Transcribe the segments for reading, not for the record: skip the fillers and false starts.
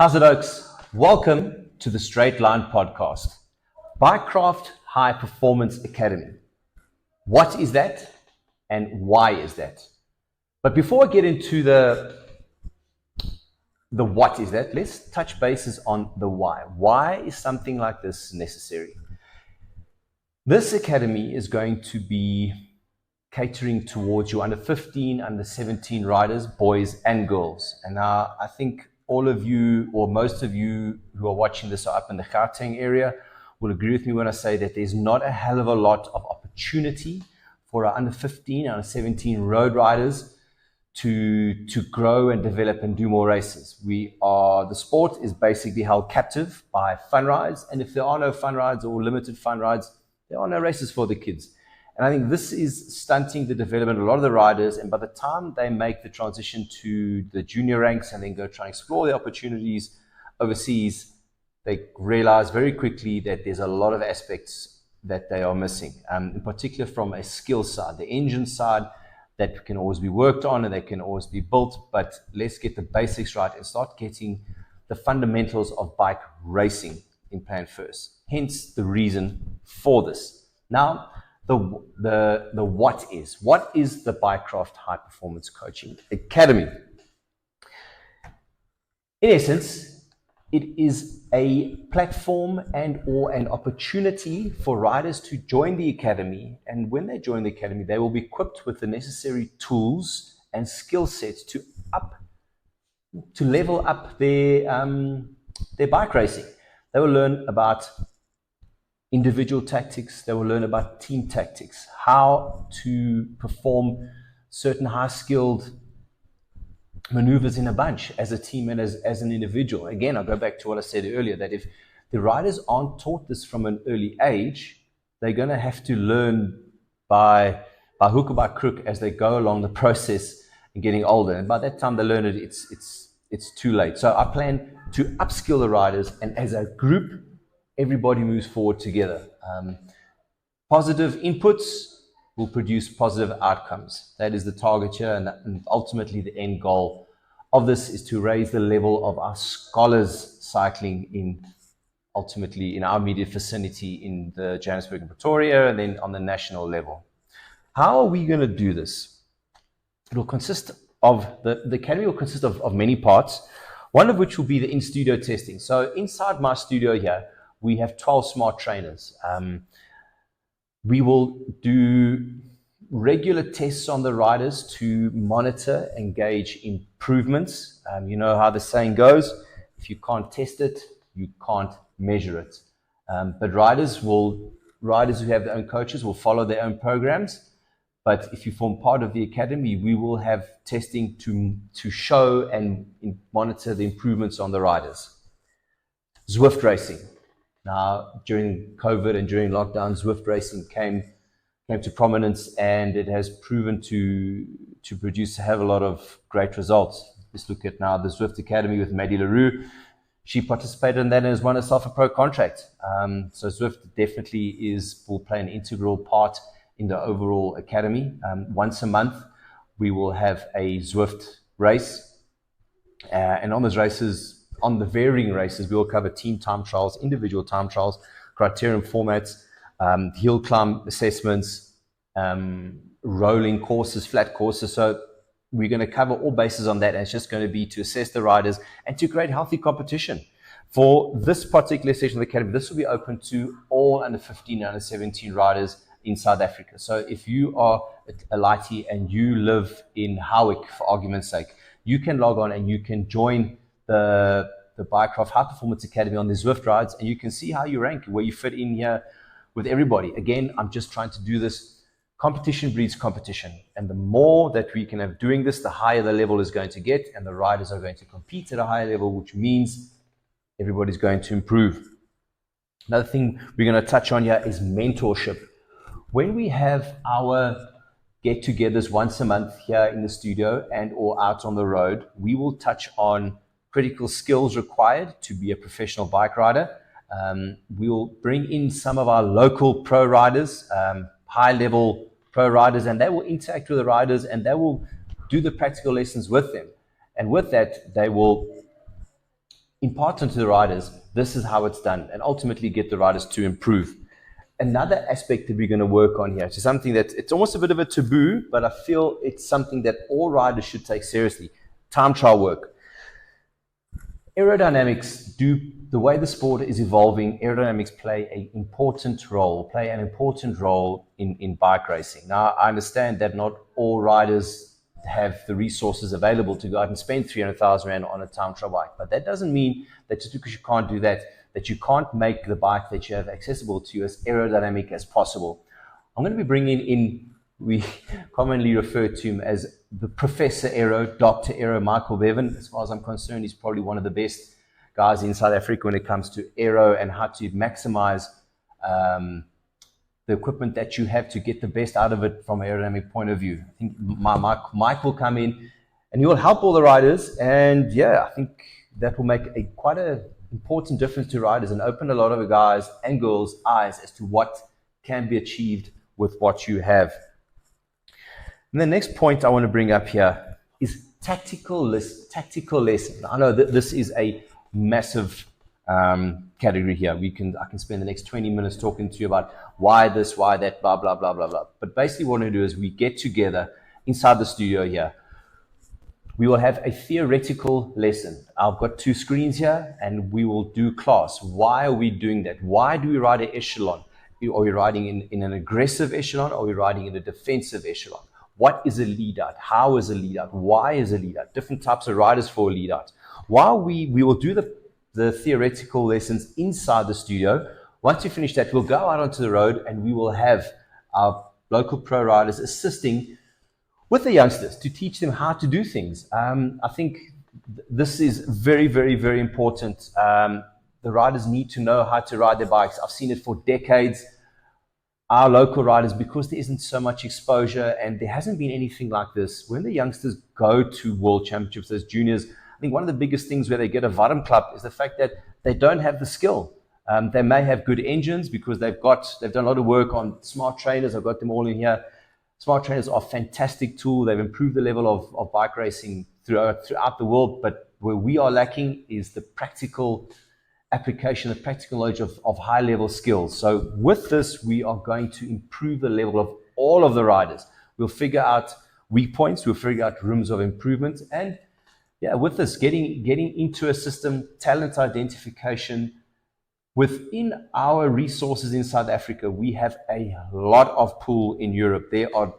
How's it, Oaks? Welcome to the Straight Line Podcast, Bikecraft High Performance Academy. What is that and why is that? But before I get into the what is that, let's touch bases on the why. Why is something like this necessary? This academy is going to be catering towards your under 15, under 17 riders, boys and girls. And now I think all of you, or most of you who are watching this are up in the Gauteng area, will agree with me when I say that there's not a hell of a lot of opportunity for our under 15, under 17 road riders to grow and develop and do more races. The sport is basically held captive by fun rides, and if there are no fun rides or limited fun rides, there are no races for the kids. And I think this is stunting the development of a lot of the riders. And by the time they make the transition to the junior ranks and then go try and explore the opportunities overseas, they realize very quickly that there's a lot of aspects that they are missing, in particular from a skill side, the engine side that can always be worked on and they can always be built. But let's get the basics right and start getting the fundamentals of bike racing in plan first. Hence the reason for this. Now, the what is the Bikecraft High Performance Coaching Academy? In essence, it is a platform and or an opportunity for riders to join the academy, and when they join the academy, they will be equipped with the necessary tools and skill sets to level up their bike racing. They will learn about individual tactics, they will learn about team tactics, how to perform certain high-skilled maneuvers in a bunch as a team and as an individual. Again, I'll go back to what I said earlier, that if the riders aren't taught this from an early age, they're going to have to learn by hook or by crook as they go along the process and getting older. And by that time they learn it, it's too late. So I plan to upskill the riders, and as a group, everybody moves forward together. Positive inputs will produce positive outcomes. That is the target here, and ultimately the end goal of this is to raise the level of our scholars cycling ultimately in our immediate vicinity in the Johannesburg and Pretoria, and then on the national level. How are we going to do this? It will consist of, the academy will consist of many parts, one of which will be the in-studio testing. So inside my studio here, we have 12 smart trainers. We will do regular tests on the riders to monitor and gauge improvements. You know how the saying goes, if you can't test it, you can't measure it. But riders who have their own coaches will follow their own programs. But if you form part of the academy, we will have testing to show and monitor the improvements on the riders. Zwift racing. Now, during COVID and during lockdown, Zwift racing came to prominence, and it has proven to produce a hell of a lot of great results. Let's look at now the Zwift Academy with Maddie LaRue. She participated in that and has won herself a pro contract. So Zwift definitely will play an integral part in the overall academy. Once a month, we will have a Zwift race, and on those races, on the varying races, we will cover team time trials, individual time trials, criterium formats, hill climb assessments, rolling courses, flat courses. So we're going to cover all bases on that, and it's just going to be to assess the riders and to create healthy competition. For this particular session of the academy, this will be open to all under 15, under 17 riders in South Africa. So if you are a lightie and you live in Howick, for argument's sake, you can log on and you can join the Bikecraft High Performance Academy on the Zwift rides, and you can see how you rank, where you fit in here with everybody. Again, I'm just trying to do this. Competition breeds competition, and the more that we can have doing this, the higher the level is going to get, and the riders are going to compete at a higher level, which means everybody's going to improve. Another thing we're going to touch on here is mentorship. When we have our get-togethers once a month here in the studio and or out on the road, we will touch on critical skills required to be a professional bike rider. We will bring in some of our local pro riders, high-level pro riders, and they will interact with the riders and they will do the practical lessons with them. And with that, they will impart onto the riders, this is how it's done, and ultimately get the riders to improve. Another aspect that we're going to work on here, which is something that it's almost a bit of a taboo, but I feel it's something that all riders should take seriously: time trial work. Aerodynamics, the way the sport is evolving, aerodynamics play an important role in bike racing. Now, I understand that not all riders have the resources available to go out and spend 300,000 Rand on a time trial bike, but that doesn't mean that just because you can't do that, that you can't make the bike that you have accessible to you as aerodynamic as possible. I'm going to be bringing in, we commonly refer to him as the Professor Aero, Dr. Aero, Michael Bevan. As far as I'm concerned, he's probably one of the best guys in South Africa when it comes to aero and how to maximize the equipment that you have to get the best out of it from an aerodynamic point of view. I think Mike will come in and he will help all the riders, and I think that will make quite an important difference to riders and open a lot of guys and girls' eyes as to what can be achieved with what you have. And the next point I want to bring up here is tactical lessons. I know that this is a massive category here. I can spend the next 20 minutes talking to you about why this, why that, blah, blah, blah, blah, blah. But basically what we do is we get together inside the studio here. We will have a theoretical lesson. I've got 2 screens here and we will do class. Why are we doing that? Why do we ride an echelon? Are we riding in an aggressive echelon? Or are we riding in a defensive echelon? What is a lead out? How is a lead out? Why is a lead out? Different types of riders for a lead out. While we will do the theoretical lessons inside the studio, once you finish that, we'll go out onto the road and we will have our local pro riders assisting with the youngsters to teach them how to do things. I think this is very, very, very important. The riders need to know how to ride their bikes. I've seen it for decades. Our local riders, because there isn't so much exposure and there hasn't been anything like this, when the youngsters go to world championships as juniors, I think one of the biggest things where they get a Varam club is the fact that they don't have the skill. They may have good engines because they've done a lot of work on smart trainers. I've got them all in here. Smart trainers are a fantastic tool. They've improved the level of bike racing throughout the world. But where we are lacking is the practical application, the practical knowledge of high-level skills. So with this, we are going to improve the level of all of the riders. We'll figure out weak points. We'll figure out rooms of improvement. And with this, getting into a system, talent identification. Within our resources in South Africa, we have a lot of pool in Europe. There are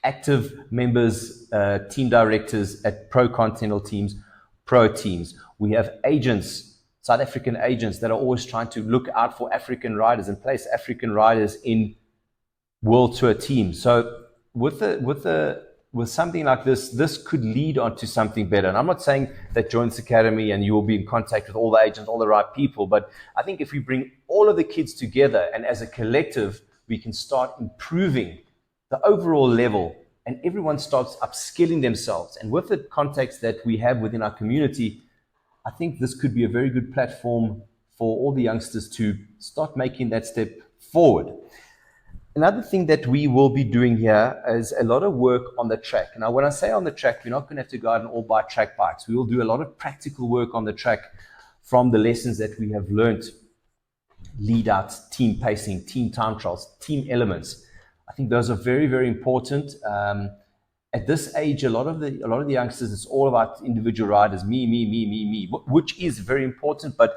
active members, team directors at pro continental teams, pro teams. We have agents, South African agents that are always trying to look out for African riders and place African riders in world tour teams. So with something like this could lead on to something better. And I'm not saying that join this academy and you will be in contact with all the agents, all the right people, but I think if we bring all of the kids together and as a collective, we can start improving the overall level and everyone starts upskilling themselves. And with the context that we have within our community, I think this could be a very good platform for all the youngsters to start making that step forward. Another thing that we will be doing here is a lot of work on the track. Now, when I say on the track, we're not going to have to go out and all buy track bikes. We will do a lot of practical work on the track from the lessons that we have learned: lead outs, team pacing, team time trials, team elements. I think those are very, very important. At this age, a lot of the youngsters, it's all about individual riders, me, which is very important. But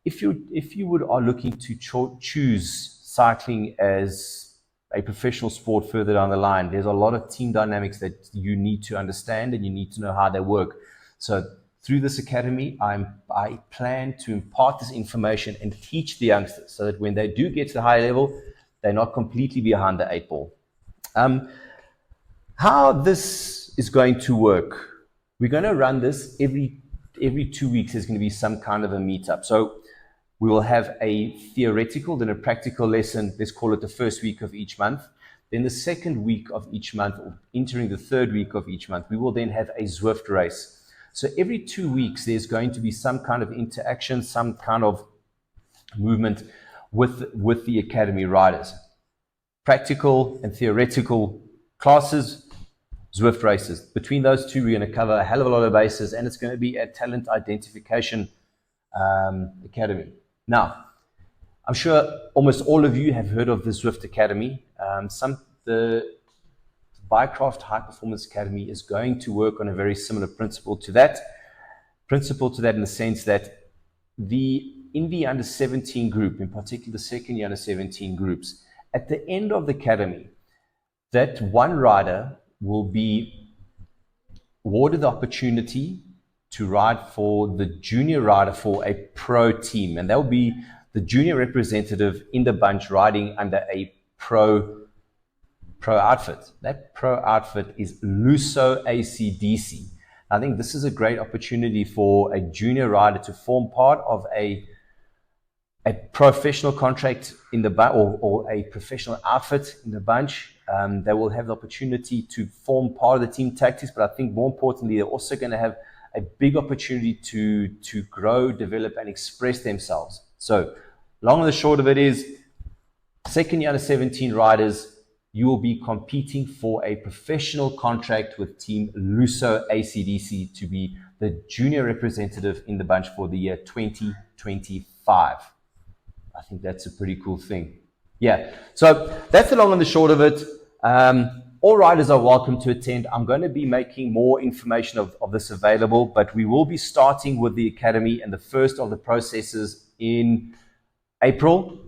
if you are looking to choose cycling as a professional sport further down the line, there's a lot of team dynamics that you need to understand and you need to know how they work. So through this academy, I plan to impart this information and teach the youngsters so that when they do get to the high level, they're not completely behind the 8 ball. How this is going to work, we're going to run this every 2 weeks. There's going to be some kind of a meetup. So we will have a theoretical, then a practical lesson. Let's call it the first week of each month. Then the second week of each month, or entering the third week of each month, we will then have a Zwift race. So every 2 weeks, there's going to be some kind of interaction, some kind of movement with the academy riders. Practical and theoretical classes, Zwift races. Between those two, we're going to cover a hell of a lot of bases, and it's going to be a talent identification academy. Now, I'm sure almost all of you have heard of the Zwift Academy. The Bikecraft High Performance Academy is going to work on a very similar principle to that. In the sense that in the under 17 group, in particular the second year under 17 groups, at the end of the academy, that one rider will be awarded the opportunity to ride for the junior rider for a pro team. And that will be the junior representative in the bunch riding under a pro outfit. That pro outfit is Luso ACDC. I think this is a great opportunity for a junior rider to form part of a professional contract in the or a professional outfit in the bunch. They will have the opportunity to form part of the team tactics, but I think more importantly, they're also going to have a big opportunity to grow, develop, and express themselves. So, long and the short of it is, second year under 17 riders, you will be competing for a professional contract with Team Luso ACDC to be the junior representative in the bunch for the year 2025. I think that's a pretty cool thing. Yeah, so that's the long and the short of it. All riders are welcome to attend. I'm going to be making more information of this available, but we will be starting with the academy and the first of the processes in April.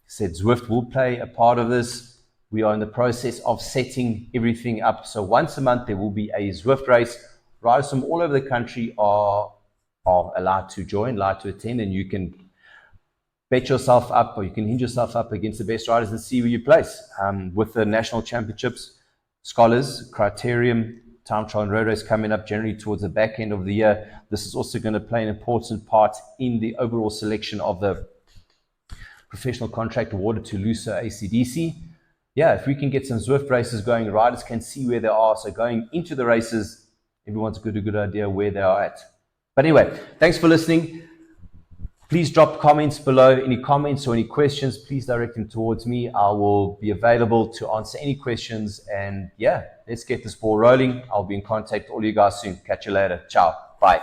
Said Zwift will play a part of this. We are in the process of setting everything up. So once a month, there will be a Zwift race. Riders from all over the country are allowed to join, allowed to attend, and you can bet yourself up, or you can hinge yourself up against the best riders and see where you place. With the national championships, scholars, criterium, time trial and road race coming up generally towards the back end of the year, this is also going to play an important part in the overall selection of the professional contract awarded to Luso ACDC. Yeah, if we can get some Zwift races going, riders can see where they are. So going into the races, everyone's got a good idea where they are at. But anyway, thanks for listening. Please drop comments below. Any comments or any questions, please direct them towards me. I will be available to answer any questions. And yeah, let's get this ball rolling. I'll be in contact with all you guys soon. Catch you later. Ciao. Bye.